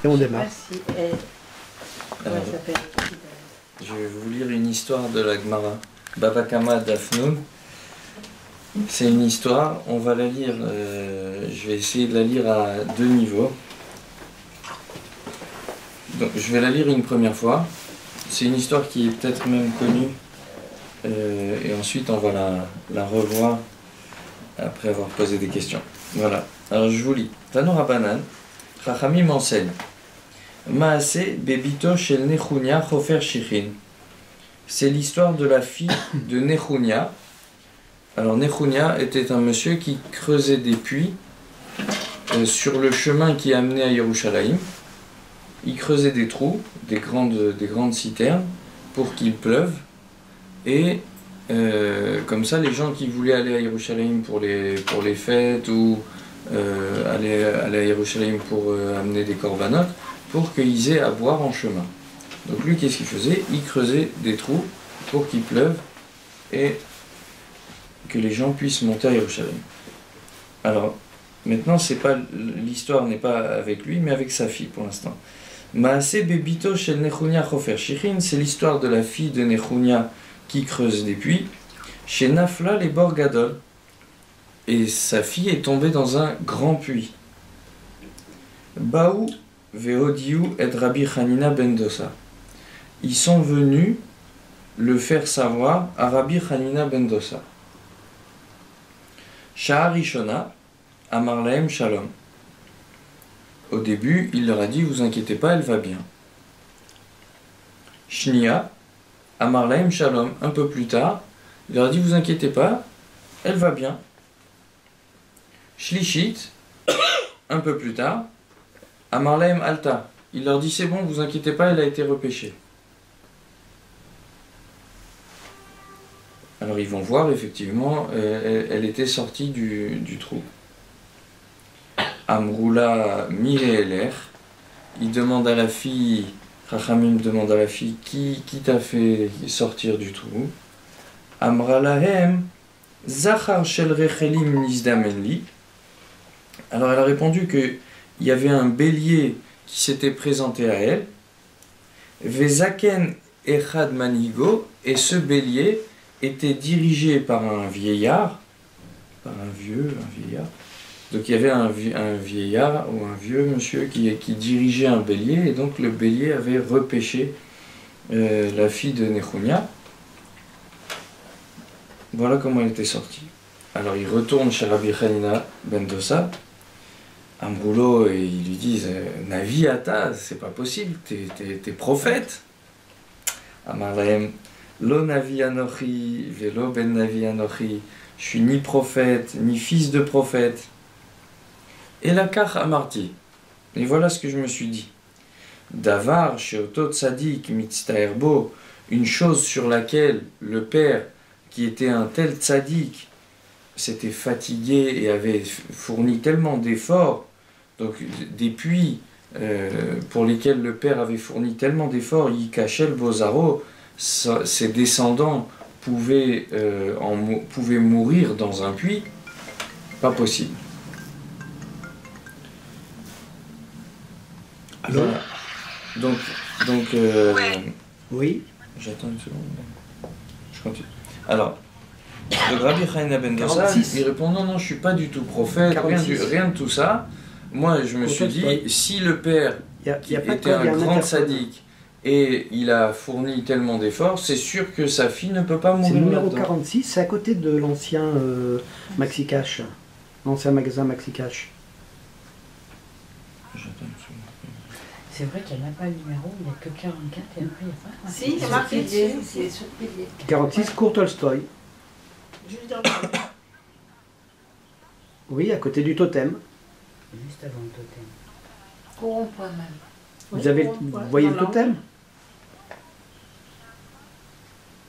Et on démarre. Si elle... Comment elle s'appelle? Je vais vous lire une histoire de la Gemara. Bava Kama Dafnoun. C'est une histoire, on va la lire, je vais essayer de la lire à deux niveaux. Donc je vais la lire une première fois. C'est une histoire qui est peut-être même connue. Et ensuite on va la revoir après avoir posé des questions. Voilà, alors je vous lis. Tano Rabanan, Chachamim enseigne. Maase Bebito Shel Nechunia Chofer Shichin. C'est l'histoire de la fille de Nechunia. Alors Nechunia était un monsieur qui creusait des puits sur le chemin qui amenait à Yerushalayim. Il creusait des trous, des grandes citernes pour qu'il pleuve. Et comme ça, les gens qui voulaient aller à Yerushalayim pour les fêtes ou aller à Yerushalayim pour amener des korbanot, pour qu'ils aient à boire en chemin. Donc lui, qu'est-ce qu'il faisait? Il creusait des trous pour qu'il pleuve et que les gens puissent monter à Yerushalayim. Alors, maintenant, l'histoire n'est pas avec lui, mais avec sa fille pour l'instant. Maase Bebito Shel Nechunia Chofer Shichin, c'est l'histoire de la fille de Nechunia qui creuse des puits, chez Nafla les Bor Gadol. Et sa fille est tombée dans un grand puits. Baou Veodiou et Rabbi Hanina ben Dosa. Ils sont venus le faire savoir à Rabbi Hanina ben Dosa. Sha'ar Rishona, Amar Lahem Shalom. Au début, il leur a dit, vous inquiétez pas, elle va bien. Shnia, Amar Lahem Shalom. Un peu plus tard, il leur a dit, vous inquiétez pas, elle va bien. Shlishit, un peu plus tard, Amar Lahem Alta. Il leur dit, c'est bon, vous inquiétez pas, elle a été repêchée. Alors ils vont voir, effectivement, elle était sortie du trou. Amroula Mireeler, il demande à la fille, Chachamim demande à la fille, qui t'a fait sortir du trou? Amralahem, Zachar shel rechelim nizdamenli. Alors elle a répondu qu'il y avait un bélier qui s'était présenté à elle. Vezaken echad manigo, et ce bélier était dirigé par un vieillard, par un vieillard. Donc il y avait un vieillard ou un vieux monsieur qui dirigeait un bélier, et donc le bélier avait repêché la fille de Nechunia. Voilà comment elle était sortie. Alors il retourne chez Rabbi Hanina ben Dosa, Amroulo, et ils lui disent Navi Ata, c'est pas possible, t'es prophète. Amar lahem Lo Navi Anochi, Velo ben Navi Anochi, je suis ni prophète, ni fils de prophète. Et la kach amarti. Et voilà ce que je me suis dit. Davar sheoto tzadik mitztaerbo, une chose sur laquelle le père, qui était un tel tzadik, s'était fatigué et avait fourni tellement d'efforts, donc des puits pour lesquels le père avait fourni tellement d'efforts, Yikachel Bozaro, ses descendants pouvaient mourir dans un puits, pas possible. Alors, voilà. oui. J'attends une seconde. Je continue. Alors, le Rabbi Hanina ben Dosa, il répond non, je suis pas du tout prophète, rien de tout ça. Moi, je me suis dit, si le père qui était un grand sadique et il a fourni tellement d'efforts, c'est sûr que sa fille ne peut pas mourir. C'est le numéro là-dedans. 46, c'est à côté de l'ancien Maxi Cash, l'ancien magasin Maxi Cash. J'attends une seconde. C'est vrai qu'elle n'a pas le numéro, il n'y a que 44 et après il n'y a pas. Si, c'est marqué dessus, c'est sur le pilier. 46, Cours Tolstoï. Juste dans le Oui, à côté du totem. Juste avant le totem. rond-point même. Vous voyez le totem?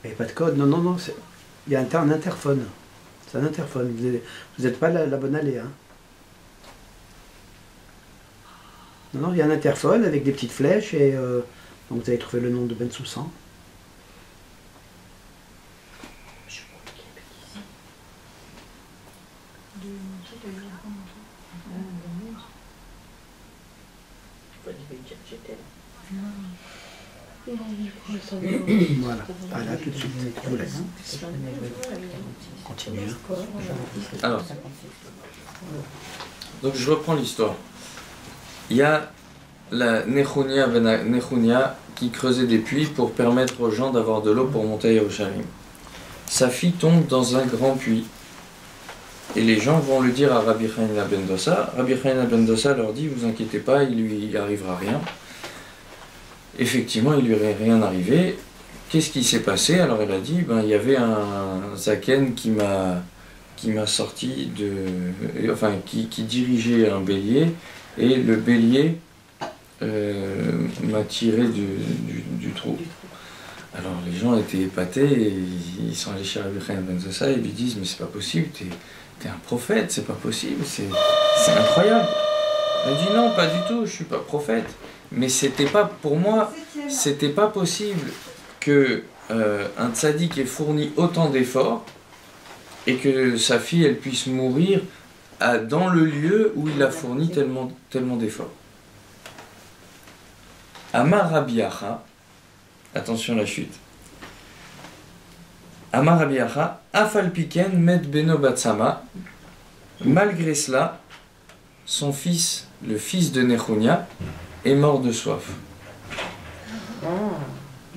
Il n'y a pas de code, non, il y a un interphone. C'est un interphone, vous n'êtes pas la bonne allée. Hein. Non, il y a un interphone avec des petites flèches et donc vous allez trouver le nom de Ben Soussan. Voilà. Ah là, tout de suite. Je vous laisse. Continue. Alors, donc je reprends l'histoire. Il y a la Nechunia qui creusait des puits pour permettre aux gens d'avoir de l'eau pour monter à Yerushalayim. Sa fille tombe dans un grand puits. Et les gens vont le dire à Rabbi Hanina ben Dossa. Rabbi Hanina ben Dossa leur dit, vous inquiétez pas, il lui arrivera rien. Effectivement, il lui est rien arrivé. Qu'est-ce qui s'est passé? Alors elle a dit, il y avait un zaken qui m'a sorti qui dirigeait un bélier, et le bélier m'a tiré du trou. Alors les gens étaient épatés, et ils sont allés chez Rabbi Hanina ben Dossa et ils lui disent, mais c'est pas possible, t'es un prophète, c'est pas possible, c'est incroyable. Elle dit non, pas du tout, je suis pas prophète. Mais c'était pas, pour moi, c'était pas possible que un tzaddik ait fourni autant d'efforts et que sa fille elle puisse mourir dans le lieu où il a fourni tellement d'efforts. Amar Rabbi Acha, attention la chute. Amar Rabbi Acha, Afal Piken met Beno Batsama. Malgré cela, son fils, le fils de Nechunia, est mort de soif.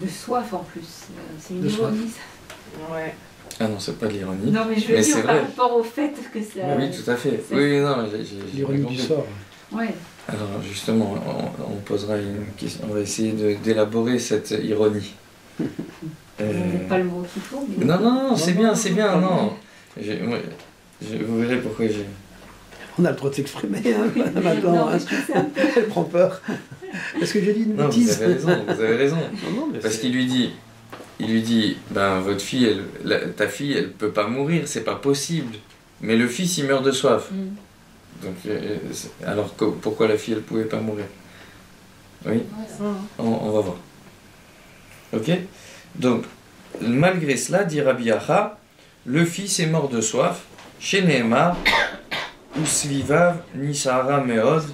De soif en plus. C'est une De soif. ironie ça. Ouais. Ah non, c'est pas de l'ironie. Non mais je veux Mais dire c'est par vrai. rapport au fait que ça. Oui, tout à fait. c'est- Oui, non, j'ai L'ironie du compris. sort. Ouais. Alors justement, on posera une question, on va essayer d'élaborer cette ironie. C'est pas le mot qu'il faut. Mais... Non, c'est bien, non. non. Vous verrez pourquoi j'ai... On a le droit de s'exprimer, hein, maintenant. Non, Hein. mais je trouve ça un peu- Elle prend peur. Est-ce que j'ai dit une Non, vous bêtise? avez raison. Non, mais Parce c'est- qu'il lui dit, votre fille, ta fille, elle peut pas mourir, c'est pas possible. Mais le fils, il meurt de soif. Donc, alors pourquoi la fille, elle pouvait pas mourir? Oui, on va voir. Ok? Donc, malgré cela, dit Rabbi Acha, le fils est mort de soif, chez Nehemar, Usvivav Nisara Meod.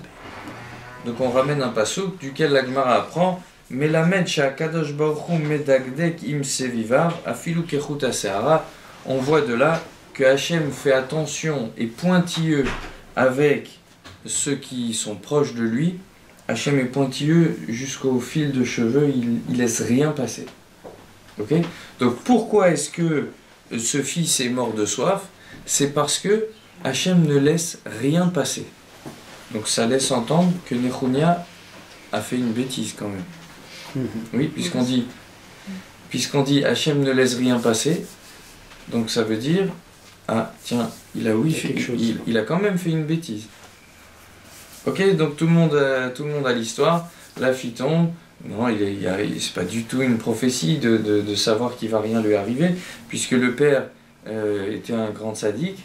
Donc on ramène un passouk duquel la Gemara apprend Melamed Shakadosh Baruch Hu Medagdek Im Sevivav Afilu Kechut Aseara. On voit de là que Hachem fait attention et pointilleux avec ceux qui sont proches de lui. Hachem est pointilleux jusqu'au fil de cheveux, il laisse rien passer. Ok? Donc pourquoi est-ce que ce fils est mort de soif? C'est parce que Hachem ne laisse rien passer. Donc ça laisse entendre que Nechunia a fait une bêtise quand même. Oui, puisqu'on dit Hachem ne laisse rien passer, donc ça veut dire, ah tiens, il a quand même fait une bêtise. Ok, donc tout le monde a l'histoire, la fille tombe, non, c'est pas du tout une prophétie de savoir qu'il va rien lui arriver, puisque le père était un grand sadique,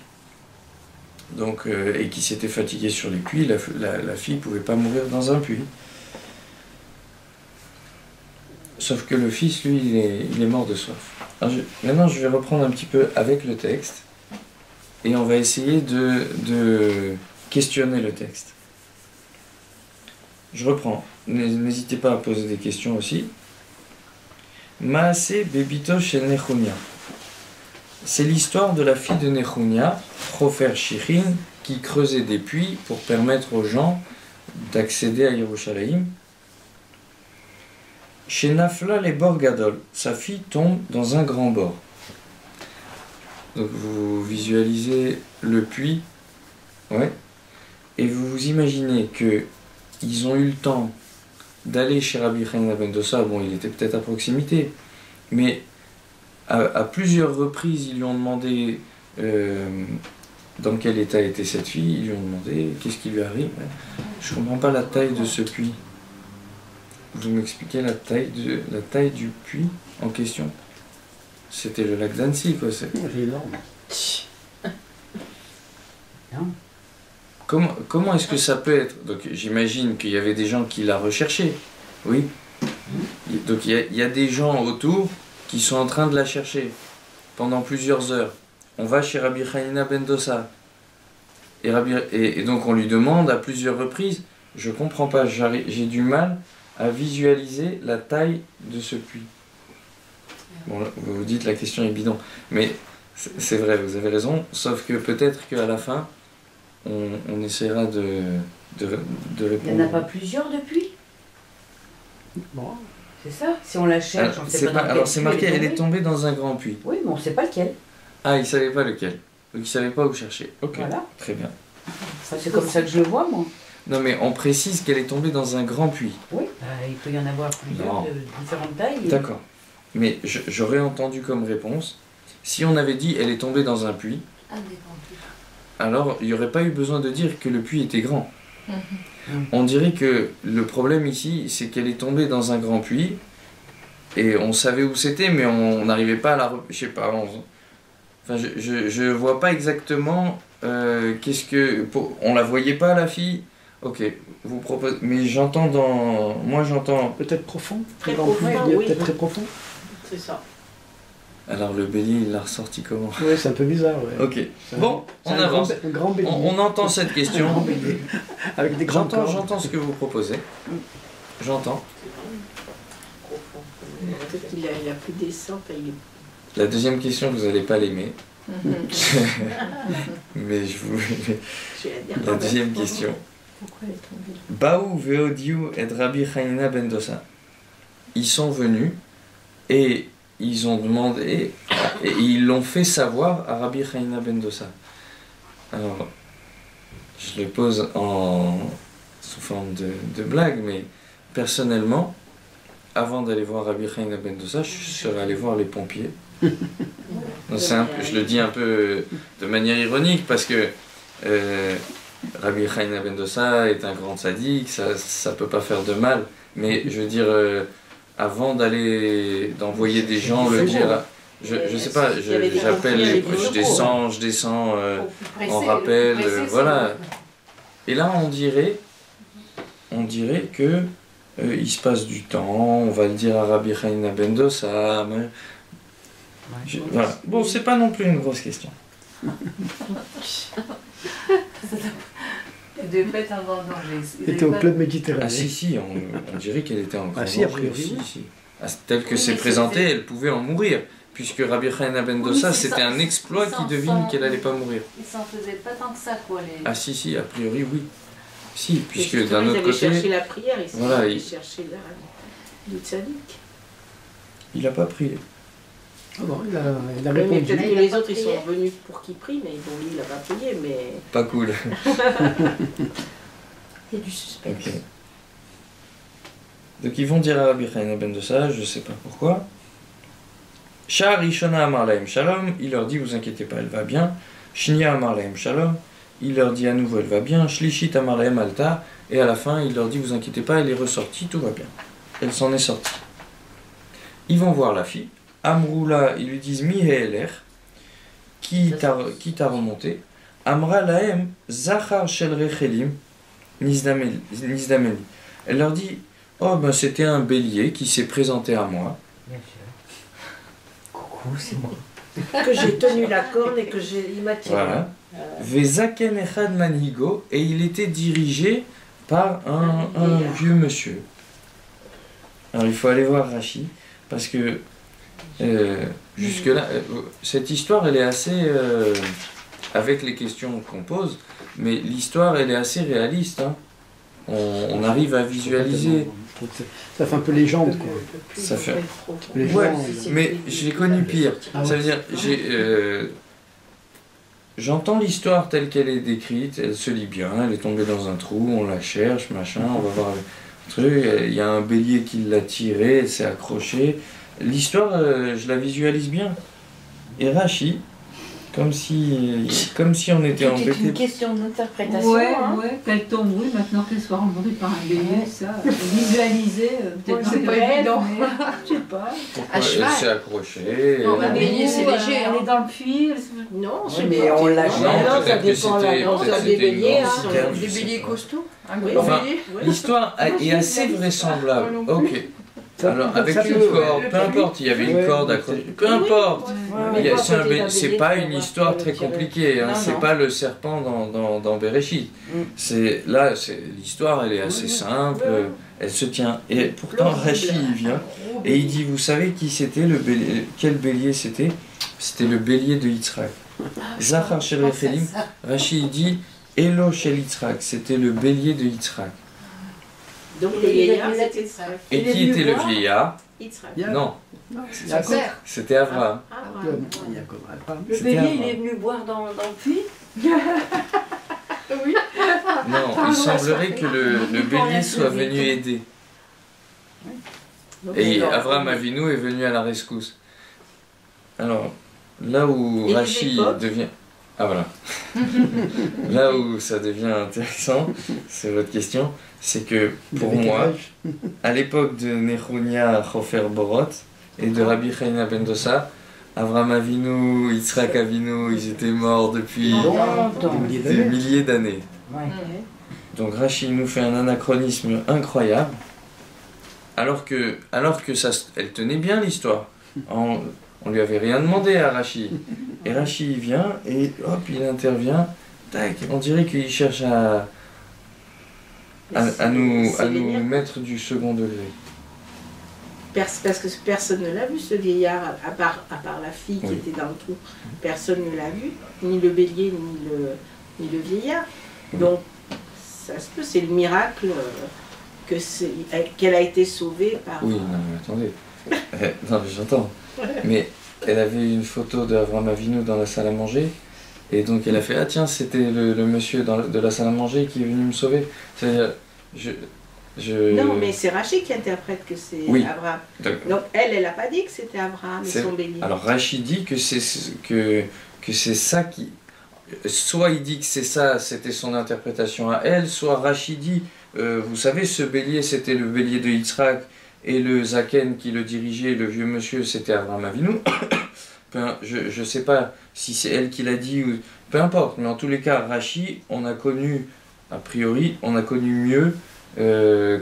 donc, et qui s'était fatigué sur les puits, la fille ne pouvait pas mourir dans un puits. Sauf que le fils, lui, il est mort de soif. Alors, maintenant, je vais reprendre un petit peu avec le texte, et on va essayer de questionner le texte. Je reprends. N'hésitez pas à poser des questions aussi. Maaseh Bebito chez Nechunia. C'est l'histoire de la fille de Nechunia, Chofer Shichin, qui creusait des puits pour permettre aux gens d'accéder à Yerushalayim. Chez Nafla les Bor Gadol, sa fille tombe dans un grand bord. Donc vous visualisez le puits, ouais, et vous vous imaginez que ils ont eu le temps d'aller chez Rabbi Hanina ben Dossa. Bon, il était peut-être à proximité, mais à plusieurs reprises, ils lui ont demandé dans quel état était cette fille. Ils lui ont demandé qu'est-ce qui lui arrive. Je comprends pas la taille de ce puits. Vous m'expliquez la taille du puits en question? C'était le lac d'Annecy, quoi. C'est énorme. Non. Comment est-ce que ça peut être? Donc j'imagine qu'il y avait des gens qui la recherchaient. Oui. Donc il y a des gens autour qui sont en train de la chercher pendant plusieurs heures. On va chez Rabbi Hanina ben Dossa. Et donc on lui demande à plusieurs reprises, je comprends pas, j'ai du mal à visualiser la taille de ce puits. Bon, vous vous dites la question est bidon, mais c'est vrai, vous avez raison, sauf que peut-être qu'à la fin, on essaiera de répondre. Il n'y en a pas plusieurs depuis? Bon. C'est ça? Si on la cherche, on ne sait pas dans quel alors c'est puits marqué, elle est tombée. tombée dans un grand puits. Oui, mais on ne sait pas lequel. Ah, il savait pas lequel. Donc il savait pas où chercher. Ok, Voilà. très bien. Enfin, c'est comme ça que je le vois, moi. Non mais on précise qu'elle est tombée dans un grand puits. Oui, il peut y en avoir plusieurs Non. de différentes tailles. et- D'accord. Mais j'aurais entendu comme réponse, si on avait dit elle est tombée dans un puits, Un des grands puits. alors il n'y aurait pas eu besoin de dire que le puits était grand. On dirait que le problème ici, c'est qu'elle est tombée dans un grand puits, et on savait où c'était, mais on n'arrivait pas à la... Je sais pas, enfin je vois pas exactement qu'est-ce que... On la voyait pas la fille. Ok, vous proposez... Mais j'entends dans... Moi j'entends... Peut-être profond. Très Grand puits, profond, oui. peut-être très profond. C'est ça. Alors le bélier, il l'a ressorti comment? Oui, c'est un peu bizarre. Ouais. Ok, C'est un- bon, c'est on un avance. Un grand bélier. On entend cette Un grand question. bélier. Avec des grands corps. J'entends ce que vous proposez. J'entends. Profond. Peut-être qu'il a plus descente. La deuxième question, vous n'allez pas l'aimer. Mais je vous... La deuxième question. Pourquoi elle est tombée? Baou Veodiu et Rabbi Hanina ben Dosa. Ils sont venus et ils ont demandé et ils l'ont fait savoir à Rabbi Hanina ben Dosa. Alors, je le pose sous forme de blague, mais personnellement, avant d'aller voir Rabbi Hanina ben Dosa, je serais allé voir les pompiers. Donc, je le dis un peu de manière ironique parce que Rabbi Hanina ben Dosa est un grand sadique, ça peut pas faire de mal, mais je veux dire, avant d'envoyer des gens le dire, je sais pas, j'appelle, je descends en rappel, voilà. Et là on dirait que il se passe du temps, on va le dire à Rabbi Hanina ben Dosa, voilà. Bon, c'est pas non plus une grosse question. Elle devait être un grand danger. Elle était au club méditerranéen. Ah si, on dirait qu'elle était en grand si, a danger. priori, oui. Si. Ah, tel que Oui, c'est mais présenté, c'était- elle pouvait en mourir. Puisque Rabbi Hanina ben Oui, Dosa, c'est c'était ça. un exploit Ils qui s'en devine sont- qu'elle allait pas mourir. Ils s'en faisaient pas tant que ça, quoi. Les... Ah si, a priori oui. Si, Et puisque justement, d'un autre ils avaient cherché côté, la prière, ils voilà, allaient il- chercher le tzaddik. il a pas prié. Ah bon, il a Oui, mais répondu. peut-être que Il a les pas autres, ils prié. sont venus pour qu'il prie, mais bon, lui, il a pas prié, mais... Pas cool. Il y a du suspense. Ok. Donc ils vont dire à Rabbi Hanina ben Dosa, je sais pas pourquoi. Shah Rishona Amar Lahem Shalom, il leur dit vous inquiétez pas, elle va bien. Shnia Amar Lahem Shalom, il leur dit à nouveau elle va bien. Shlishit Amar Lahem Alta, et à la fin il leur dit vous inquiétez pas, elle est ressortie, tout va bien. Elle s'en est sortie. Ils vont voir la fille. Amroula, ils lui disent Mi He'eler, qui t'a remonté. Amra Lahem Zachar Shel Rechelim Nizdameli. Elle leur dit oh ben c'était un bélier qui s'est présenté à moi. Bien sûr. Coucou, c'est moi. Que j'ai tenu la corne et que il m'a tiré. Voilà. Vezaken Echad Manhigo, et il était dirigé par un vieux monsieur. Alors il faut aller voir Rachi, parce que jusque-là, cette histoire elle est assez. Avec les questions qu'on pose, mais l'histoire elle est assez réaliste. Hein. On arrive à visualiser. Ça fait un peu légende, quoi. Ça fait- Les Ouais, gens, mais j'ai connu pire. Ah Ça ouais. veut dire, j'entends l'histoire telle qu'elle est décrite, elle se lit bien, elle est tombée dans un trou, on la cherche, machin, on va voir le truc, il y a un bélier qui l'a tiré, elle s'est accrochée. L'histoire, je la visualise bien. Et Rachi, comme si on était C'est une embêté. question d'interprétation. Ouais, hein. ouais, qu'elle tombe, oui, maintenant qu'elle soit remontée par un bélier, Ouais. ça, visualiser, peut-être Ouais, c'est c'est pas vrai, évident, mais je sais pas. Pourquoi À cheval. elle s'est accrochée. Non, elle- mais bélier, c'est Ou, léger, Elle hein. est dans le puits, elle se... Non, Oui, c'est mais pas- on l'a Non, jamais. Non, ça peut-être que dépend la c'était grandeur peut-être des c'était une béliers. grande Hein. citerne, je Des sais béliers pas. costauds. Oui, Enfin, bélier, ouais. l'histoire est assez vraisemblable. Moi non plus. Ok. Ça, Alors, donc, avec ça une peut- corde, peu importe, il y avait une Ouais, corde mais accrochée, c'est- peu importe. Mais pas C'est côté d'un c'est bélier, pas tu une vas histoire voir très que tirer. compliquée, hein. Non, C'est non. pas le serpent dans Bereshit. C'est là, l'histoire, elle est assez simple, elle se tient. Et pourtant, Rashi il vient et il dit, vous savez qui c'était le bélier, quel bélier c'était? C'était le bélier de Yitzhak. Zachar shel Rephilim. Rashi il dit, Elo shel Yitzhak, c'était le bélier de Yitzhak. Donc Et le il vieillard, a- c'était Yitzhak. Et Il est qui venu était le voir vieillard? Yitzhak. Yaakov. Non, Non, Son Yaakov. père. c'était Abraham. Yaakov. Yaakov. Abraham. Le C'était bélier, il avant. est venu boire dans le puits. Oui. Non, il semblerait que le bélier soit venu aider. Donc, Et alors, Avraham Avinu est venu à la rescousse. Alors, là où Et les Rashi époques devient... Ah voilà. Là où ça devient intéressant, c'est votre question, c'est que pour Le moi, décalage. à l'époque de Nechunia Chofer Borot et de Rabbi Chaina ben Dosa, Avraham Avinu, Yitzhak Avinu, ils étaient morts depuis Longtemps. Des milliers des d'années. milliers d'années. Ouais. Donc Rashi nous fait un anachronisme incroyable, alors que elle tenait bien l'histoire. On lui avait rien demandé à Rashi. Et Rashi il vient et hop, il intervient. Tac, on dirait qu'il cherche à nous sévère. mettre du second degré. Parce que personne ne l'a vu, ce vieillard, à part la fille qui Oui. était dans le trou. Personne ne l'a vu, ni le bélier, ni le vieillard. Donc, ça se peut, c'est le miracle qu'elle a été sauvée par... Oui, non mais attendez. Non mais j'entends. Mais elle avait une photo d'Avraham Avinu dans la salle à manger. Et donc elle a fait, ah tiens, c'était le monsieur de la salle à manger qui est venu me sauver. C'est-à-dire, Non, mais c'est Rachid qui interprète que c'est Oui. Abraham. D'accord. Donc, elle n'a pas dit que c'était Abraham et C'est- son bélier. Alors Rachid dit que c'est ça qui... Soit il dit que c'est ça, c'était son interprétation à elle, soit Rachid dit, vous savez, ce bélier, c'était le bélier de Yitzhak, et le Zaken qui le dirigeait, le vieux monsieur, c'était Avraham Avinu. Je ne sais pas si c'est elle qui l'a dit, ou peu importe, mais en tous les cas, Rachid, on a connu, a priori, on a connu mieux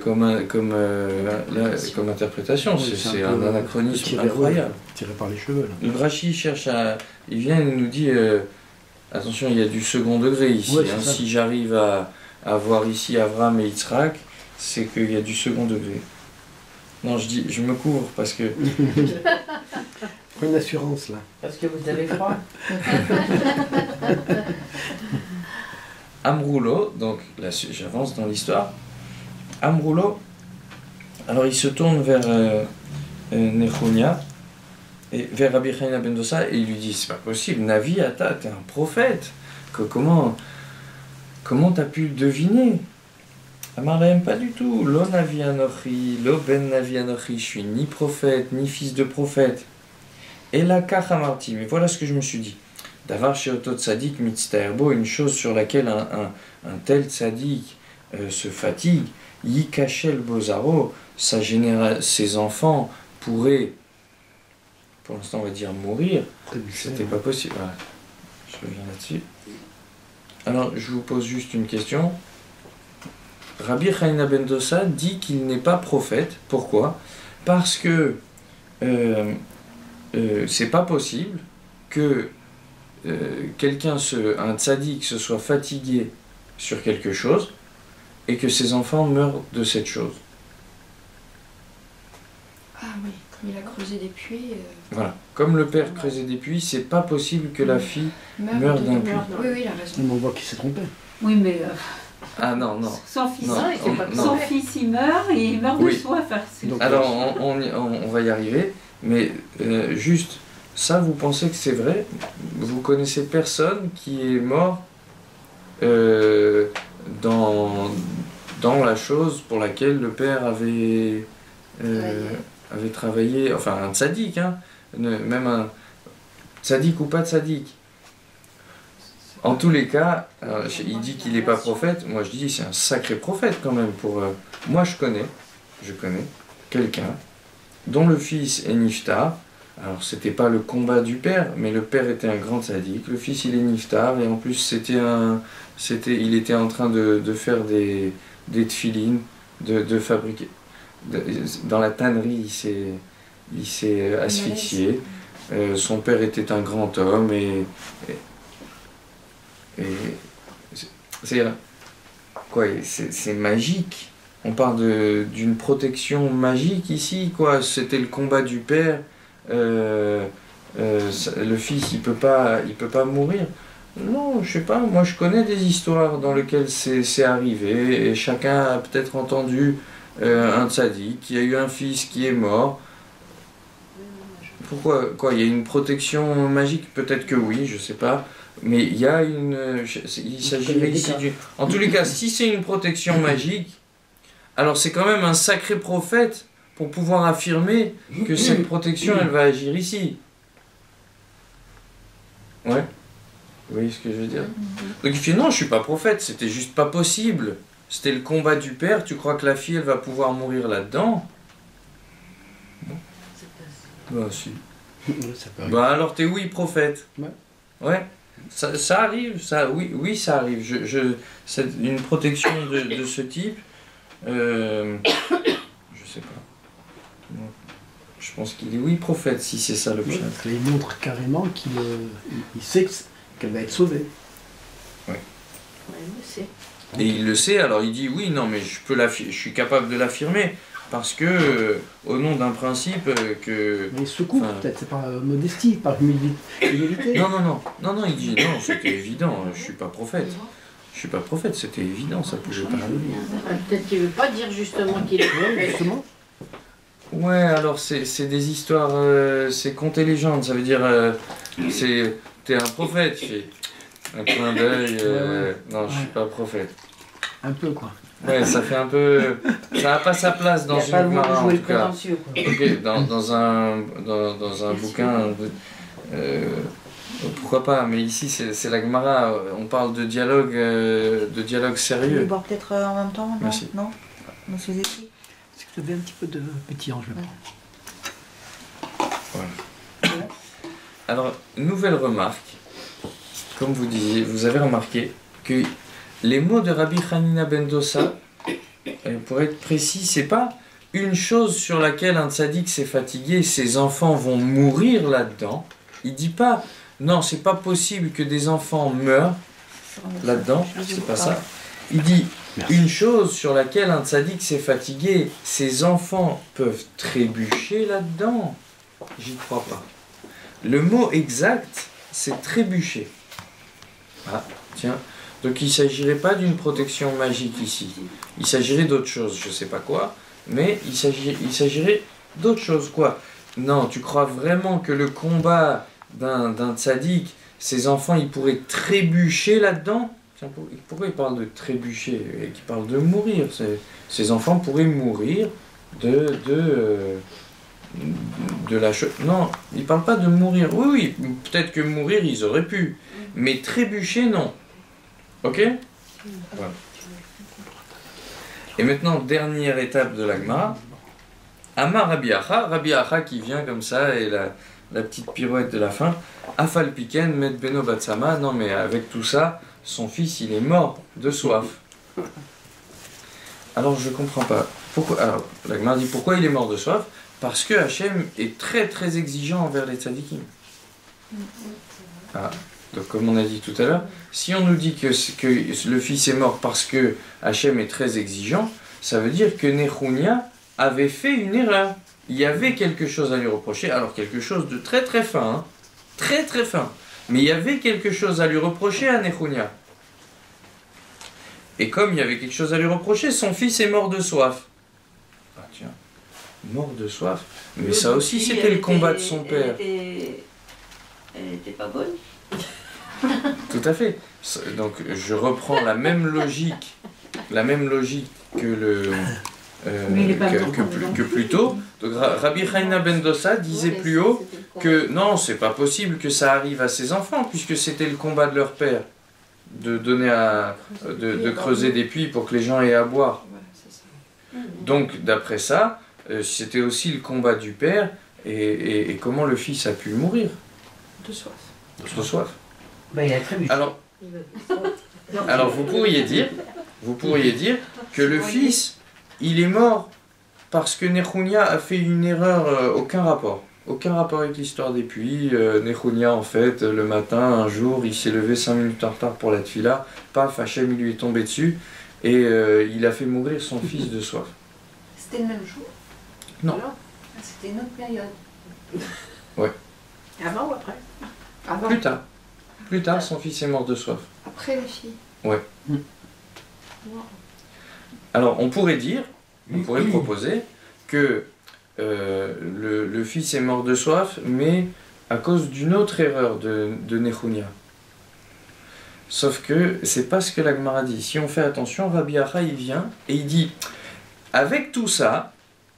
comme interprétation. Oui, C'est un un peu anachronisme tiré- incroyable. Tiré par les cheveux. Là. Le Rashi cherche à... Il vient et nous dit, attention, il y a du second degré ici. Ouais, c'est hein. ça. Si j'arrive à voir ici Avraham et Yitzhak, c'est qu'il y a du second degré. Non, je me couvre parce que... Prends une assurance là. Parce que vous avez froid. Amroulo, donc là j'avance dans l'histoire. Amroulo, alors il se tourne vers Nechunia, et vers Rabbi Chaina ben Dosa, et il lui dit, c'est pas possible, Navi, Ata, t'es un prophète. Comment t'as pu le deviner? Amarem, pas du tout. Lo Navi Anochi, lo Ben Navi Anochi, je suis ni prophète, ni fils de prophète. Et la Kachamarti, mais voilà ce que je me suis dit. Davar Sheoto Tzadik Mitztaerbo, une chose sur laquelle un tel Tzadik se fatigue, Yikachel Bozaro, ses enfants pourraient, pour l'instant on va dire mourir, c'était pas possible. Voilà. Je reviens là-dessus. Alors je vous pose juste une question. Rabbi Chaina ben Dosa dit qu'il n'est pas prophète. Pourquoi? Parce que c'est pas possible que un tzaddik se soit fatigué sur quelque chose et que ses enfants meurent de cette chose. Ah oui, comme il a creusé des puits. Voilà. Comme le père creusait des puits, c'est pas possible que la fille meurt d'un puits. Oui, oui, il a raison. On voit qu'il s'est trompé. Oui, mais Ah non, non. son fils, Non, son non. fils il meurt et il meurt de Oui. soif. Donc, Alors on va y arriver, mais juste, ça vous pensez que c'est vrai? Vous connaissez personne qui est mort dans la chose pour laquelle le père avait travaillé, enfin un tzaddik, hein, même un tzaddik ou pas tzaddik. En tous les cas, il dit qu'il n'est pas prophète, moi je dis c'est un sacré prophète quand même. Moi je connais quelqu'un dont le fils est niftar. Alors c'était pas le combat du père, mais le père était un grand tzaddik, le fils il est niftar, et en plus il était en train de faire des tefilines, de fabriquer. dans la tannerie, il s'est asphyxié. Son père était un grand homme et c'est quoi, c'est magique. On parle d'une protection magique ici, quoi. C'était le combat du père. Le fils, il peut pas mourir. Non, je sais pas. Moi, je connais des histoires dans lesquelles c'est arrivé et chacun a peut-être entendu un tzaddik qui a eu un fils qui est mort. Pourquoi? Quoi, il y a une protection magique? Peut-être que oui, je sais pas. Mais il y a il s'agirait ici d'une... En tous les cas, si c'est une protection magique, alors c'est quand même un sacré prophète pour pouvoir affirmer que cette protection, elle va agir ici. Ouais? Vous voyez ce que je veux dire? Donc il fait non, je suis pas prophète, c'était juste pas possible. C'était le combat du père, tu crois que la fille, elle va pouvoir mourir là-dedans? Bah si. Ça peut Bah alors t'es oui prophète. Ouais. Ouais. Ça arrive, ça, oui ça arrive. C'est une protection de ce type. Je sais pas. Non. Je pense qu'il est oui prophète si c'est ça le pshat. Il montre carrément qu'il il sait qu'elle va être sauvée. Ouais, il le sait. Et il le sait, alors il dit oui, non mais je suis capable de l'affirmer. Parce que, au nom d'un principe que... Mais il se coupe peut-être, c'est par modestie, par humilité. Non, il dit non, c'était évident, je suis pas prophète. Je suis pas prophète, c'était évident, ça pouvait pas arriver. Peut-être qu'il veut pas dire justement qu'il est prophète. Justement. Ouais, alors c'est des histoires, c'est contes et légendes, ça veut dire, t'es un prophète, tu fais un clin d'œil, non, je suis pas prophète. Un peu quoi. Ouais, ça fait un peu... Ça n'a pas sa place dans une Gemara en tout cas. Okay, dans un bouquin... pourquoi pas, mais ici c'est la Gemara, on parle de dialogue sérieux. Vous voulez boire peut-être en même temps? Non. Merci. Non, non, c'est ici. Est-ce que tu avais un petit peu de pétillant, je vais prendre. Voilà. Alors, nouvelle remarque. Comme vous disiez, vous avez remarqué que les mots de Rabbi Hanina ben Dosa, pour être précis, c'est pas une chose sur laquelle un tzaddik s'est fatigué, ses enfants vont mourir là-dedans. Il dit pas, non, c'est pas possible que des enfants meurent là-dedans, c'est pas ça. Il dit, une chose sur laquelle un tzaddik s'est fatigué, ses enfants peuvent trébucher là-dedans. J'y crois pas. Le mot exact, c'est trébucher. Ah, tiens. Donc il ne s'agirait pas d'une protection magique ici. Il s'agirait d'autre chose, je ne sais pas quoi, mais il s'agirait d'autre chose, quoi. Non, tu crois vraiment que le combat d'un tzaddik, ses enfants, ils pourraient trébucher là-dedans? Tiens, pourquoi il parle de trébucher et qu'il parle de mourir? Ses enfants pourraient mourir de la chose. Non, il ne parle pas de mourir. Oui, peut-être que mourir, ils auraient pu. Mais trébucher, non. Ok? Voilà. Et maintenant, dernière étape de la Gemara. Amar Rabbi Acha qui vient comme ça, et la petite pirouette de la fin. Afal Piken, Met Beno Batsama. Non, mais avec tout ça, son fils, il est mort de soif. Alors, je comprends pas. Pourquoi? Alors, la Gemara dit pourquoi il est mort de soif? Parce que Hachem est très très exigeant envers les tzadikim. Ah. Donc comme on a dit tout à l'heure, si on nous dit que le fils est mort parce que Hachem est très exigeant, ça veut dire que Nechunia avait fait une erreur. Il y avait quelque chose à lui reprocher, alors quelque chose de très très fin, hein, très très fin. Mais il y avait quelque chose à lui reprocher à Nechunia. Et comme il y avait quelque chose à lui reprocher, son fils est mort de soif. Ah tiens, mort de soif. Mais ça aussi c'était le combat de son père. Elle était pas bonne. Tout à fait. Donc je reprends la même logique que plus tôt. Donc Rabbi Hanina ben Dosa disait plus haut que non, c'est pas possible que ça arrive à ses enfants puisque c'était le combat de leur père de donner de creuser des puits pour que les gens aient à boire. Donc d'après ça, c'était aussi le combat du père et comment le fils a pu mourir De soif. de soif. Bah, il a trébuché. Alors vous pourriez dire que le fils, il est mort parce que Nechunia a fait une erreur, aucun rapport. Aucun rapport avec l'histoire des puits. Nechunia, en fait, le matin, un jour, il s'est levé 5 minutes en retard pour la tefila. Paf, Hachem, il lui est tombé dessus. Et il a fait mourir son fils de soif. C'était le même jour? Non. Ah, c'était une autre période. Avant ou après? Avant, Plus tard, son fils est mort de soif. après les filles. Alors, on pourrait proposer que le fils est mort de soif, mais à cause d'une autre erreur de Nechunia. Sauf que c'est pas ce que la Gemara dit. Si on fait attention, Rabbi Acha, il vient et il dit, avec tout ça,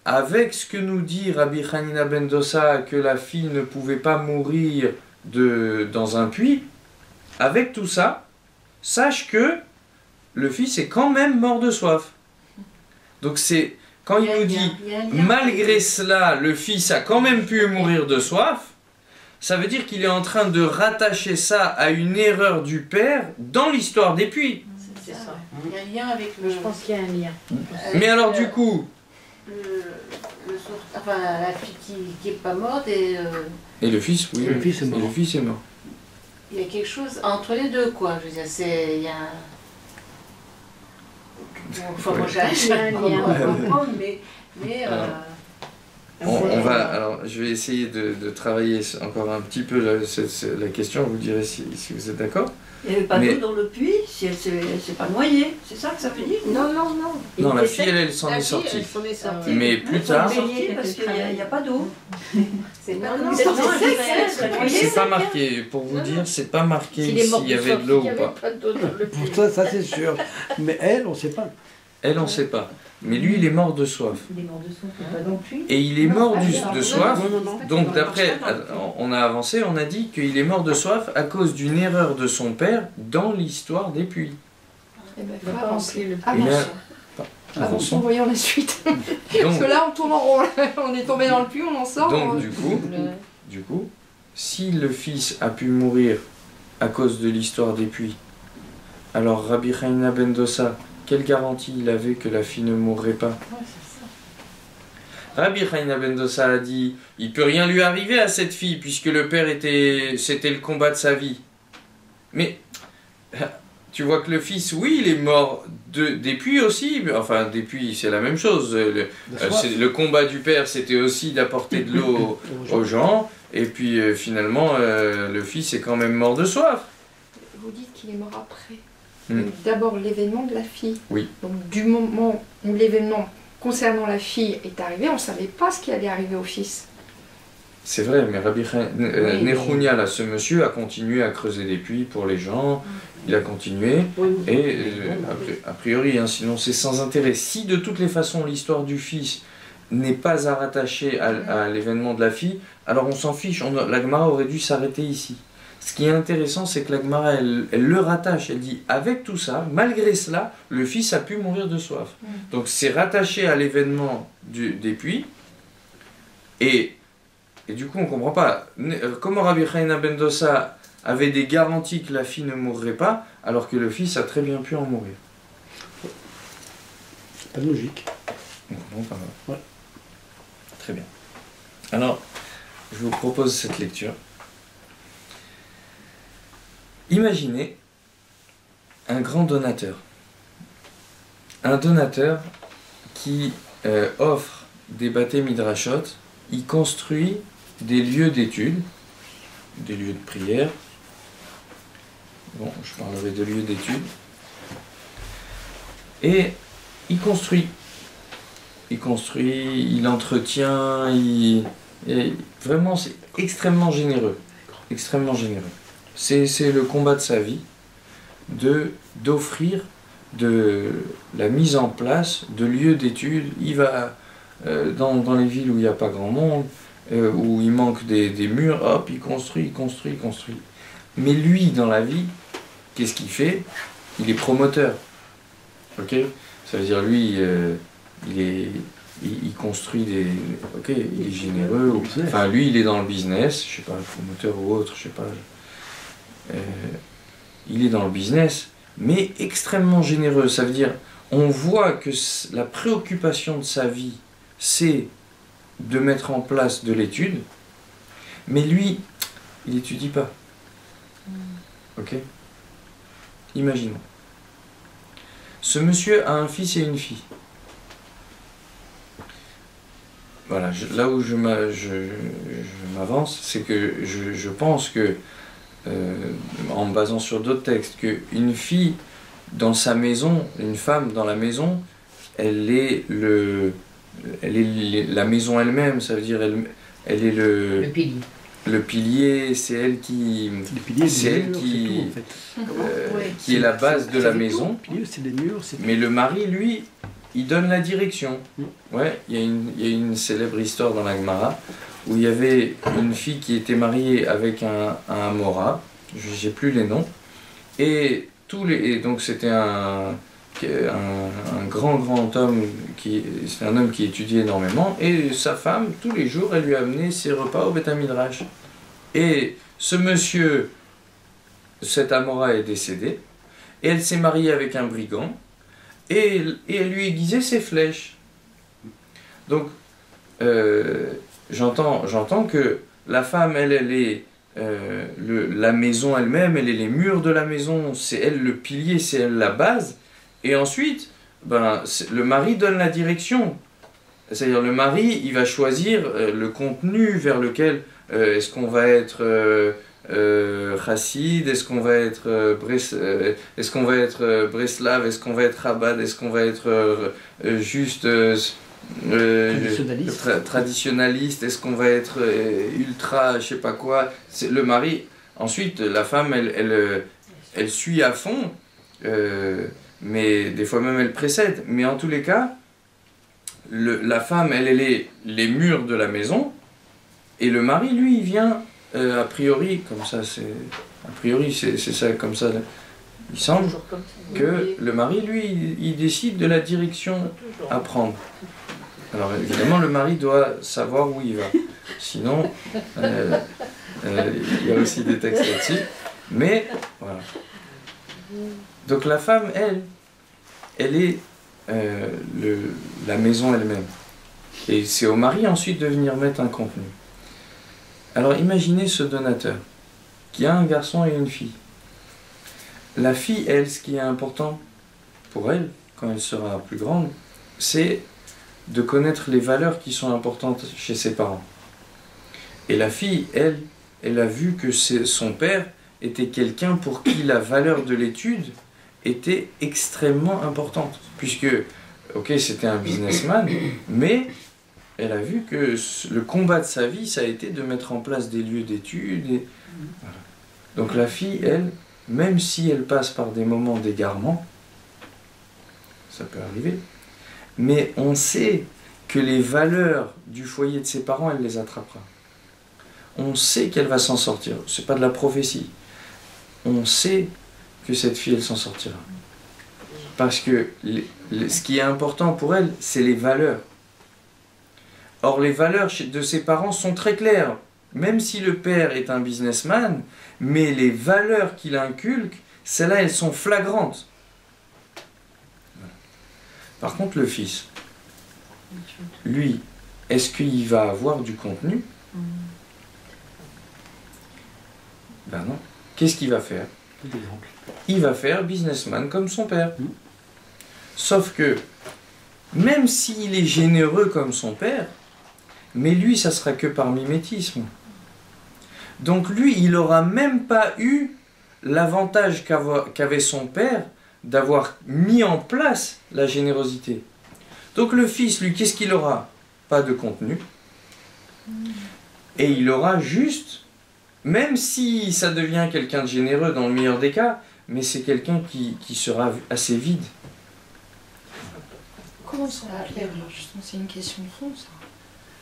avec ce que nous dit Rabbi Hanina ben Dosa, que la fille ne pouvait pas mourir dans un puits, avec tout ça, sache que le fils est quand même mort de soif. Donc c'est, quand il nous dit, malgré cela, le fils a quand même pu mourir de soif, ça veut dire qu'il est en train de rattacher ça à une erreur du père dans l'histoire des puits. C'est ça. Il y a un lien avec le... Je pense qu'il y a un lien. Mais alors du coup... la fille qui est pas morte et Et le fils, oui. Le fils est mort. Et le fils est mort. il y a quelque chose entre les deux, quoi. Je veux dire, il y a un... Bon, enfin, moi, Il y a un j'arrive pas lien. à comprendre, mais Alors, je vais essayer de travailler encore un petit peu la question, vous direz si vous êtes d'accord. il n'y avait pas Mais- d'eau dans le puits, si elle s'est pas noyée. C'est ça que ça veut dire? Non. Non, la fille, elle s'en est sortie. Elle s'en est sortie. Mais plus tard, Sortie parce qu'il n'y a pas d'eau. C'est Non, non, c'est non, non, c'est c'est pas marqué, pour vous dire, c'est pas marqué S'il est mort s'il y de avait soif, de l'eau il y ou avait pas. pas d'eau dans le puits. Pour ça, c'est sûr. Mais elle, on ne sait pas. Elle, on sait pas. Mais lui, il est mort de soif. Il est mort de soif, pas non plus. Et il est mort de soif. Non. Donc d'après, on a avancé, on a dit qu'il est mort de soif à cause d'une erreur de son père dans l'histoire des puits. Eh ben, Il faut va pas avancer. remplir le Eh bien, Avançons, avançons. voyons la suite. Parce Donc, que là, on tourne en rond. On est tombé dans le puits, on en sort. donc du coup, si le fils a pu mourir à cause de l'histoire des puits, alors Rabbi Hanina ben Dosa, quelle garantie il avait que la fille ne mourrait pas? Rabbi Hanina ben Dosa a dit, il peut rien lui arriver à cette fille puisque le père c'était le combat de sa vie. Mais tu vois que le fils, oui, il est mort des puits aussi. Enfin, des puits, c'est la même chose. Le combat du père, c'était aussi d'apporter de l'eau aux gens. Et puis finalement, le fils est quand même mort de soif. Vous dites qu'il est mort après. Hmm. Donc, d'abord, l'événement de la fille. Oui. Donc, du moment où l'événement concernant la fille est arrivé, on ne savait pas ce qui allait arriver au fils. C'est vrai, mais Rabbi Oui. Nechunia, là, ce monsieur, a continué à creuser des puits pour les gens. Il a continué. Et a priori, hein, sinon c'est sans intérêt. Si de toutes les façons l'histoire du fils n'est pas à rattacher à l'événement de la fille, alors on s'en fiche. La Gemara aurait dû s'arrêter ici. Ce qui est intéressant, c'est que la Gemara, elle le rattache. Elle dit, avec tout ça, malgré cela, le fils a pu mourir de soif. Donc c'est rattaché à l'événement des puits. Et du coup, on ne comprend pas. Comment Rabbi Hanina ben Dosa avait des garanties que la fille ne mourrait pas, alors que le fils a très bien pu en mourir. Pas de logique. On comprend pas. Ouais. Très bien. Alors, je vous propose cette lecture. Imaginez un grand donateur. Un donateur qui offre des bâtés midrashot, il construit des lieux d'études, des lieux de prière. Bon, je parlerai de lieux d'études. Et il construit. Il entretient, et vraiment c'est extrêmement généreux. Extrêmement généreux. C'est le combat de sa vie d'offrir de la mise en place de lieux d'études. Il va dans les villes où il n'y a pas grand monde, où il manque des murs, hop, il construit. Mais lui, dans la vie, qu'est-ce qu'il fait? Il est promoteur. Ok? Ça veut dire, lui, il construit des... Ok, il est généreux. Enfin, lui, il est dans le business, je sais pas, promoteur ou autre, je sais pas. Il est dans le business, mais extrêmement généreux. Ça veut dire, on voit que la préoccupation de sa vie c'est de mettre en place de l'étude, mais lui, il n'étudie pas. Ok? Imaginons. Ce monsieur a un fils et une fille. Voilà, là où je m'avance, c'est que je pense que, en me basant sur d'autres textes, qu'une fille dans sa maison, une femme dans la maison, elle est la maison elle-même, ça veut dire elle est Le pilier. le pilier, c'est elle qui, qui est la base de la maison. Le pilier, c'est les murs, Mais le mari, lui, il donne la direction. Ouais, il y a une célèbre histoire dans la Gemara où il y avait une fille qui était mariée avec un Amora, je n'ai plus les noms, et donc c'était un grand homme, c'est un homme qui étudiait énormément, et sa femme, tous les jours, elle lui amenait ses repas au Beth Midrash. Et ce monsieur, cette Amora est décédée, et elle s'est mariée avec un brigand, et elle lui aiguisait ses flèches. Donc, j'entends que la femme, elle est la maison elle-même, elle est les murs de la maison, c'est elle le pilier, c'est elle la base. Et ensuite, le mari donne la direction. C'est-à-dire le mari, il va choisir le contenu vers lequel est-ce qu'on va être chassid, est-ce qu'on va être breslav, est-ce qu'on va être rabbad, est-ce qu'on va être juste traditionnaliste, est-ce qu'on va être ultra, je sais pas quoi. C'est le mari. Ensuite, la femme, elle suit à fond. Mais des fois même elle précède. Mais en tous les cas, la femme, elle est les murs de la maison, et le mari, lui, il vient, a priori, comme ça, c'est ça, comme ça, il semble que le mari, lui, il décide de la direction à prendre. Alors évidemment, le mari doit savoir où il va. Sinon, il y a aussi des textes là-dessus. Mais, voilà. Donc la femme, elle est la maison elle-même. Et c'est au mari ensuite de venir mettre un contenu. Alors imaginez ce donateur, qui a un garçon et une fille. La fille, elle, ce qui est important pour elle, quand elle sera plus grande, c'est de connaître les valeurs qui sont importantes chez ses parents. Et la fille, elle a vu que son père était quelqu'un pour qui la valeur de l'étude était extrêmement importante, puisque, ok, c'était un businessman, mais elle a vu que le combat de sa vie, ça a été de mettre en place des lieux d'études. Voilà. Donc la fille, elle, même si elle passe par des moments d'égarement, ça peut arriver, mais on sait que les valeurs du foyer de ses parents, elle les attrapera. On sait qu'elle va s'en sortir, c'est pas de la prophétie. On sait que cette fille, elle s'en sortira. Parce que ce qui est important pour elle, c'est les valeurs. Or, les valeurs de ses parents sont très claires. Même si le père est un businessman, mais les valeurs qu'il inculque, celles-là, elles sont flagrantes. Par contre, le fils, lui, est-ce qu'il va avoir du contenu? Ben non. Qu'est-ce qu'il va faire? Il va faire businessman comme son père. Sauf que, même s'il est généreux comme son père, mais lui, ça sera que par mimétisme. Donc lui, il n'aura même pas eu l'avantage qu'avait son père d'avoir mis en place la générosité. Donc le fils, lui, qu'est-ce qu'il aura? Pas de contenu. Et il aura juste, même si ça devient quelqu'un de généreux dans le meilleur des cas, mais c'est quelqu'un qui sera assez vide. Comment ça va remplir? Justement, c'est une question de fond, ça.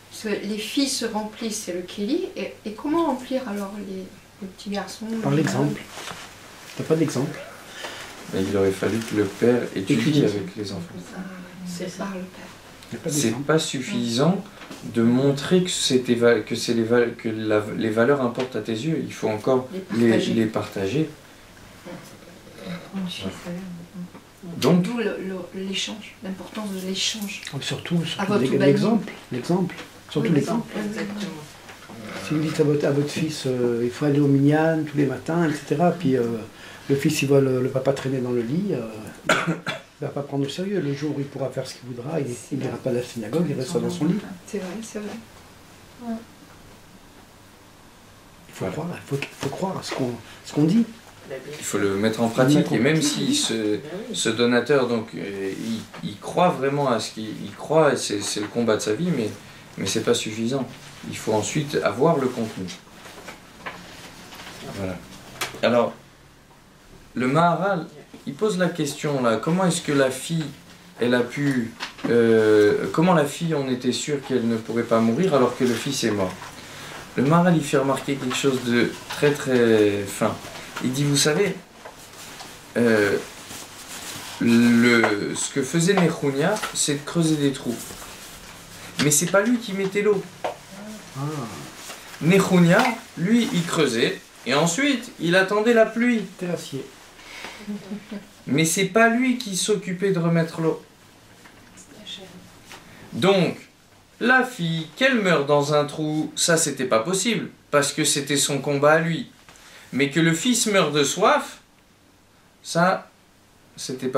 Parce que les filles se remplissent, c'est le kéli, et comment remplir alors les petits garçons? Par l'exemple. T'as pas d'exemple? Il aurait fallu que le père étudie avec les enfants. C'est par le père. C'est pas suffisant de montrer que les valeurs importent à tes yeux. Il faut encore les partager. Donc, d'où l'échange, l'importance de l'échange. Surtout votre l'exemple. Surtout Oui, l'exemple. Exactement. Si vous dites à votre fils, il faut aller au minyan tous les matins, etc. Puis le fils, il voit le papa traîner dans le lit, il va pas prendre au sérieux. Le jour où il pourra faire ce qu'il voudra, il n'ira pas à la synagogue, il restera dans son lit. C'est vrai, c'est vrai. Il faut croire à ce qu'on dit. il faut le mettre en pratique. Et même si ce donateur, donc, il croit vraiment à ce qu'il croit, et c'est le combat de sa vie, mais c'est pas suffisant. Il faut ensuite avoir le contenu. Voilà. Alors, le Maharal, il pose la question là, comment est-ce que la fille, elle a pu... comment la fille, on était sûr qu'elle ne pourrait pas mourir alors que le fils est mort? Le Maharal, il fait remarquer quelque chose de très très fin. Il dit, vous savez, ce que faisait Nechounia, c'est de creuser des trous. Mais c'est pas lui qui mettait l'eau. Nechounia, lui, il creusait, et ensuite, il attendait la pluie. Terrassier. Mais c'est pas lui qui s'occupait de remettre l'eau. Donc, la fille, qu'elle meure dans un trou, ça c'était pas possible, parce que c'était son combat à lui. Mais que le fils meure de soif, ça c'était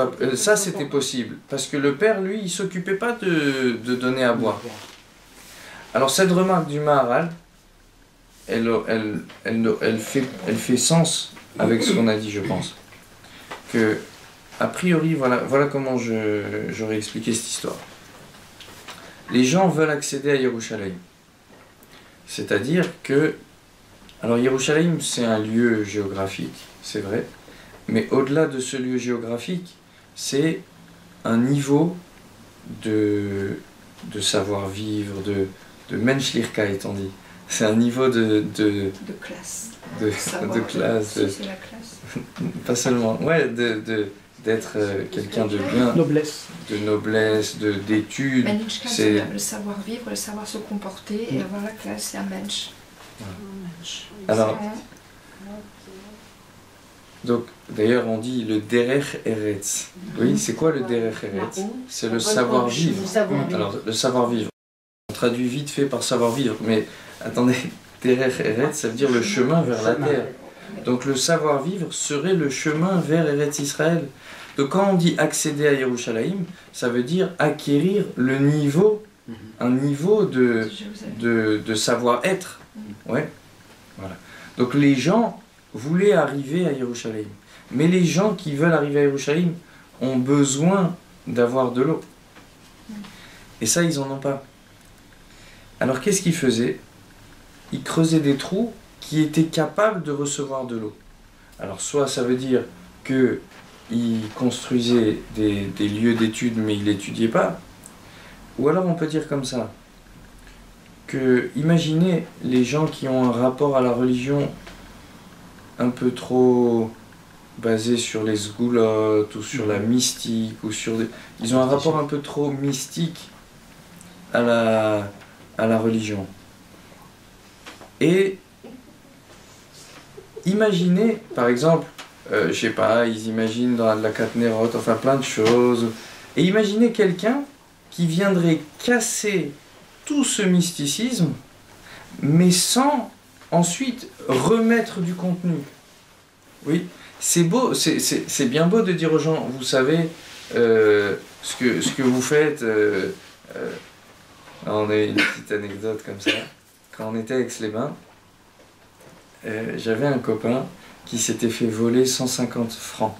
possible, parce que le père, lui, il s'occupait pas de donner à boire. Alors cette remarque du Maharal, elle fait sens avec ce qu'on a dit, je pense. Que, a priori, voilà comment j'aurais expliqué cette histoire. Les gens veulent accéder à Yerushalayim. C'est-à-dire que... Alors Yerushalayim, c'est un lieu géographique, c'est vrai, mais au-delà de ce lieu géographique, c'est un niveau de savoir-vivre, de menschlichkeit, on dit. C'est un niveau de classe. De classe. C'est la classe. Pas seulement, ouais, d'être quelqu'un de bien. Noblesse. De noblesse, d'études. C'est le savoir-vivre, le savoir se comporter, et avoir la classe, c'est un mensch. Alors, donc, d'ailleurs, on dit le derech eretz. Oui, c'est quoi le derech eretz? C'est le savoir-vivre. Alors, le savoir-vivre. On traduit vite fait par savoir-vivre, mais attendez, derech eretz, ça veut dire le chemin vers la terre. Donc, le savoir-vivre serait le chemin vers Eretz Israël. Donc, quand on dit accéder à Yerushalayim, ça veut dire acquérir le niveau, un niveau de savoir-être. Ouais. Voilà. Donc les gens voulaient arriver à Yerushalayim. Mais les gens qui veulent arriver à Yerushalayim ont besoin d'avoir de l'eau. Et ça, ils n'en ont pas. Alors qu'est-ce qu'ils faisaient? Ils creusaient des trous qui étaient capables de recevoir de l'eau. Alors soit ça veut dire qu'ils construisaient des lieux d'études mais ils n'étudiaient pas. Ou alors on peut dire comme ça. Imaginez les gens qui ont un rapport à la religion un peu trop basé sur les sgoulottes ou sur la mystique ou sur ils ont un rapport un peu trop mystique à la religion. Et imaginez, par exemple, je sais pas, ils imaginent dans la Katnerot, enfin plein de choses. Et imaginez quelqu'un qui viendrait casser tout ce mysticisme, mais sans ensuite remettre du contenu. Oui, c'est beau, c'est bien beau de dire aux gens, vous savez, ce que vous faites. On a une petite anecdote comme ça. Quand on était à Aix-les-Bains, j'avais un copain qui s'était fait voler 150 francs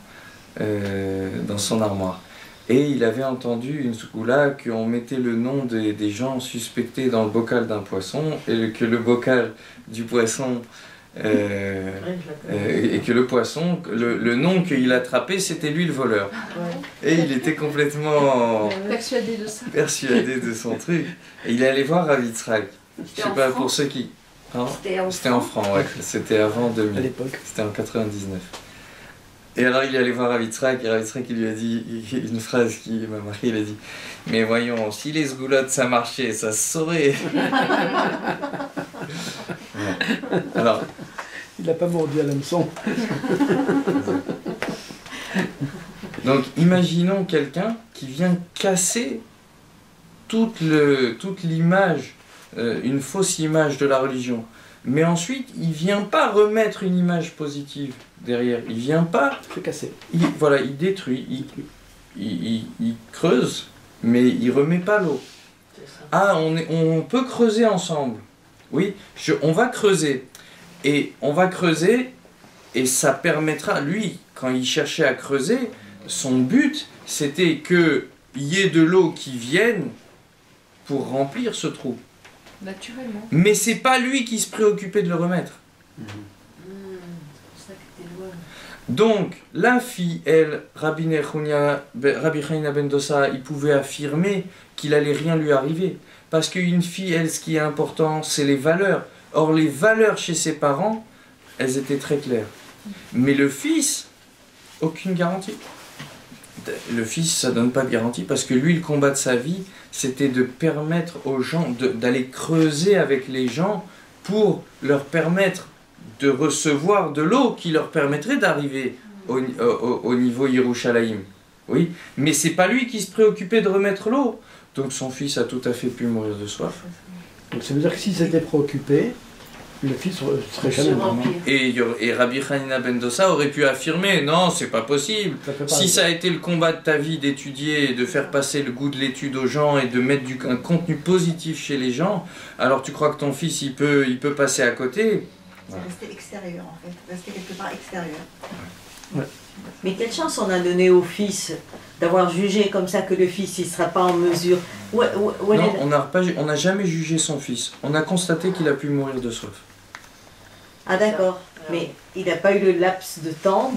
dans son armoire. Et il avait entendu une sgoula qu'on mettait le nom des gens suspectés dans le bocal d'un poisson et que le bocal du poisson et que le poisson, le nom qu'il attrapait, c'était lui le voleur. Et il était complètement persuadé de son truc. Et il allait voir Rav Yitzhak. Je sais pas, pour ceux qui... C'était en francs, ouais. C'était avant 2000. À l'époque. C'était en 99. Et alors il est allé voir Rav Yitzhak, et Rav Yitzhak il lui a dit une phrase qui m'a marqué, il a dit « Mais voyons, si les sgoulottes ça marchait, ça se saurait !» Ouais. Alors... Il n'a pas mordu à l'hameçon. Donc imaginons quelqu'un qui vient casser toute l'image, une fausse image de la religion. Mais ensuite, il ne vient pas remettre une image positive derrière. Il ne vient pas... C'est cassé. Voilà, il détruit, il creuse, mais il ne remet pas l'eau. Ah, on peut creuser ensemble. Oui, on va creuser. Et on va creuser, et ça permettra, lui, quand il cherchait à creuser, son but, c'était qu'il y ait de l'eau qui vienne pour remplir ce trou. Naturellement. Mais c'est pas lui qui se préoccupait de le remettre. C'est ça que t'es loin. Donc, la fille, elle, Rabbi Chanina ben Dossa, il pouvait affirmer qu'il allait rien lui arriver. Parce qu'une fille, elle, ce qui est important, c'est les valeurs. Or, les valeurs chez ses parents, elles étaient très claires. Mais le fils, aucune garantie. Le fils, ça donne pas de garantie parce que lui, le combat de sa vie, c'était de permettre aux gens d'aller creuser avec les gens pour leur permettre de recevoir de l'eau qui leur permettrait d'arriver au niveau Yerushalayim. Oui, mais c'est pas lui qui se préoccupait de remettre l'eau. Donc son fils a tout à fait pu mourir de soif. Donc ça veut dire que s'il s'était préoccupé, le fils serait jamais mort. Et Rabbi Chanina ben Dossa aurait pu affirmer, non, c'est pas possible. Si ça a été le combat de ta vie d'étudier, de faire passer le goût de l'étude aux gens et de mettre un contenu positif chez les gens, alors tu crois que ton fils, il peut passer à côté? C'est resté extérieur en fait, resté quelque part extérieur. Ouais. Mais quelle chance on a donné au fils d'avoir jugé comme ça que le fils il ne sera pas en mesure. Non, on n'a jamais jugé son fils. On a constaté qu'il a pu mourir de soif. Ah d'accord, mais il n'a pas eu le laps de temps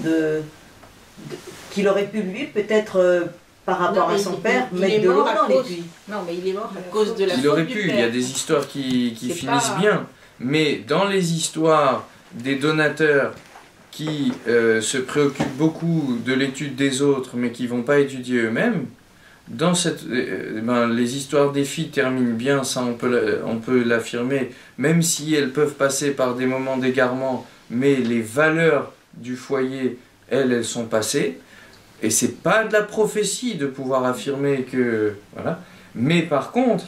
qu'il aurait pu lui peut-être par rapport à son père mettre de l'eau dans les puits. Non, mais il est mort à cause de la Il aurait pu, il y a des histoires qui finissent bien. Mais dans les histoires des donateurs qui se préoccupent beaucoup de l'étude des autres, mais qui ne vont pas étudier eux-mêmes, les histoires des filles terminent bien, ça on peut l'affirmer, même si elles peuvent passer par des moments d'égarement, mais les valeurs du foyer, elles sont passées. Et c'est pas de la prophétie de pouvoir affirmer que... Voilà. Mais par contre,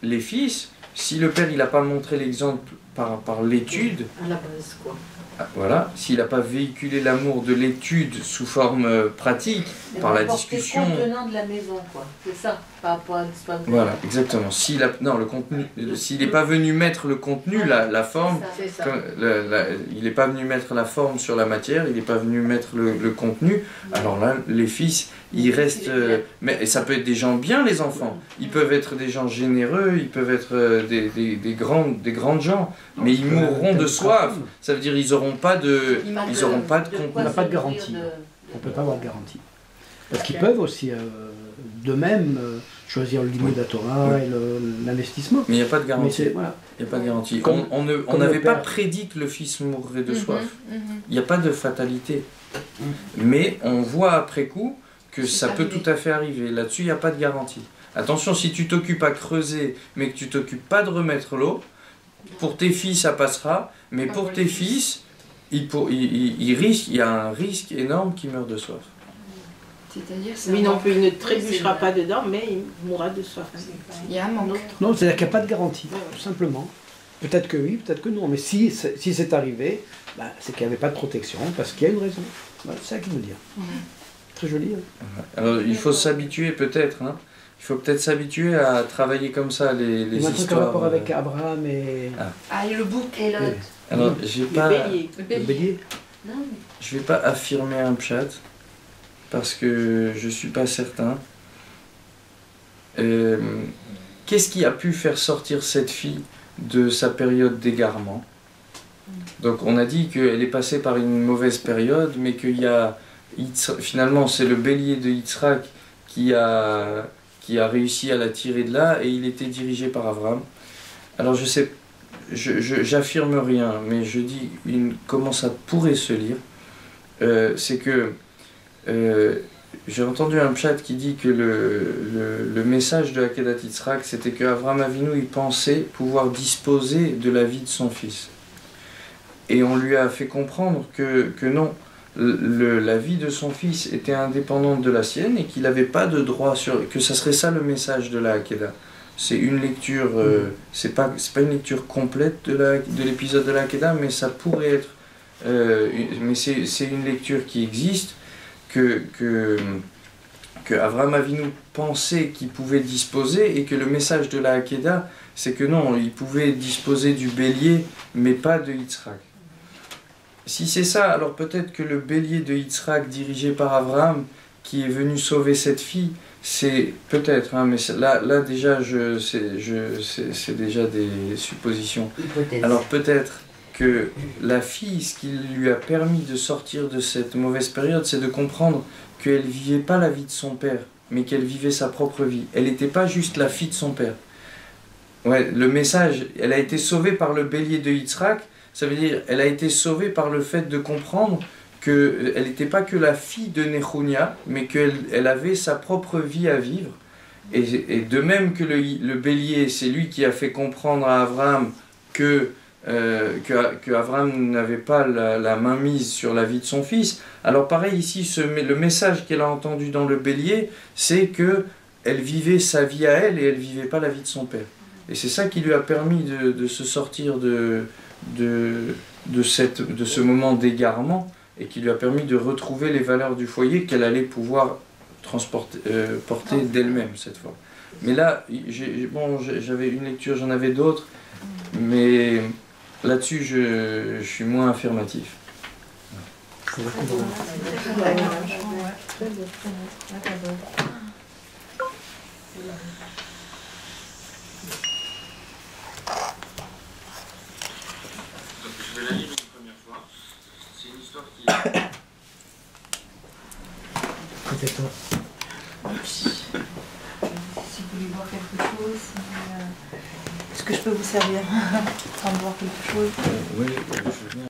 les fils, si le père il n'a pas montré l'exemple par l'étude, à la base, quoi. Voilà, s'il n'a pas véhiculé l'amour de l'étude sous forme pratique, par la discussion. Contenant de la maison, quoi. C'est ça, par rapport à l'histoire de... Voilà, exactement. S'il n'est pas venu mettre le contenu, la forme, C'est ça. il n'est pas venu mettre la forme sur la matière, il n'est pas venu mettre le contenu, alors là, les fils, ils restent... mais ça peut être des gens bien, les enfants. Ils peuvent être des gens généreux, ils peuvent être des grandes gens, mais ils mourront de soif. Ça veut dire ils n'auront pas de contenu. On n'a pas de garantie. On ne peut pas avoir de garantie. Parce qu'ils peuvent aussi, d'eux-mêmes, choisir le limud de la Torah et l'investissement. Mais il n'y a pas de garantie. Voilà. Il n'y a pas de garantie. Comme On n'avait le pas père. prédit que le fils mourrait de soif. Il n'y a pas de fatalité. Mais on voit après coup que ça peut tout à fait arriver. Là-dessus, il n'y a pas de garantie. Attention, si tu t'occupes à creuser, mais que tu t'occupes pas de remettre l'eau, pour tes filles, ça passera. Mais pour tes fils, il y a un risque énorme qu'ils meurent de soif. C'est-à-dire, c'est Lui un non manque. plus, il ne trébuchera pas dedans, mais il mourra de soif. Il y a un manque. Non, c'est-à-dire qu'il n'y a pas de garantie, tout simplement. Peut-être que oui, peut-être que non. Mais si c'est arrivé, c'est qu'il n'y avait pas de protection, parce qu'il y a une raison. Voilà, c'est ça qu'il veut dire. Très joli. Hein. Alors, il faut s'habituer peut-être. Hein. Il faut peut-être s'abituer à travailler comme ça les Il y a un truc en histoires. rapport avec Abraham et Ah, et le bouc. Et l'autre. Alors, je vais Le pas, bélier. le bélier. Non, je vais pas affirmer un pshat parce que je suis pas certain. Qu'est-ce qui a pu faire sortir cette fille de sa période d'égarement? Donc, on a dit qu'elle est passée par une mauvaise période, mais qu'il y a finalement c'est le bélier de Yitzhak qui a réussi à la tirer de là, et il était dirigé par Abraham. Alors je sais, j'affirme rien, mais je dis comment ça pourrait se lire. C'est que j'ai entendu un pshat qui dit que le message de Akedat Yitzhak, c'était que Abraham Avinu, il pensait pouvoir disposer de la vie de son fils. Et on lui a fait comprendre que non, la vie de son fils était indépendante de la sienne et qu'il n'avait pas de droit sur... que ça serait ça le message de la Akedah. C'est une lecture, c'est pas une lecture complète de l'épisode de la Akedah, mais ça pourrait être... mais c'est une lecture qui existe, que Avraham Avinu pensait qu'il pouvait disposer, et que le message de la Akedah, c'est que non, il pouvait disposer du bélier, mais pas de Yitzhak. Si c'est ça, alors peut-être que le bélier de Yitzhak dirigé par Abraham, qui est venu sauver cette fille, c'est peut-être, hein, mais là déjà, c'est déjà des suppositions. Hypothèse. Alors peut-être que la fille, ce qui lui a permis de sortir de cette mauvaise période, c'est de comprendre qu'elle ne vivait pas la vie de son père, mais qu'elle vivait sa propre vie. Elle n'était pas juste la fille de son père. Ouais, le message, elle a été sauvée par le bélier de Yitzhak. Ça veut dire elle a été sauvée par le fait de comprendre qu'elle n'était pas que la fille de Nechunia, mais qu'elle avait sa propre vie à vivre. Et de même que le bélier, c'est lui qui a fait comprendre à Abraham que Abraham n'avait pas la main mise sur la vie de son fils. Alors pareil ici, le message qu'elle a entendu dans le bélier, c'est qu'elle vivait sa vie à elle et elle ne vivait pas la vie de son père. Et c'est ça qui lui a permis de se sortir de ce moment d'égarement, et qui lui a permis de retrouver les valeurs du foyer qu'elle allait pouvoir porter d'elle-même cette fois. Mais là, j'avais une lecture, j'en avais d'autres, mais là-dessus je suis moins affirmatif. Je vais la lire une première fois. C'est une histoire qui... Peut-être toi. Si vous voulez boire quelque chose, est-ce que je peux vous servir sans boire quelque chose? Oui, je veux bien.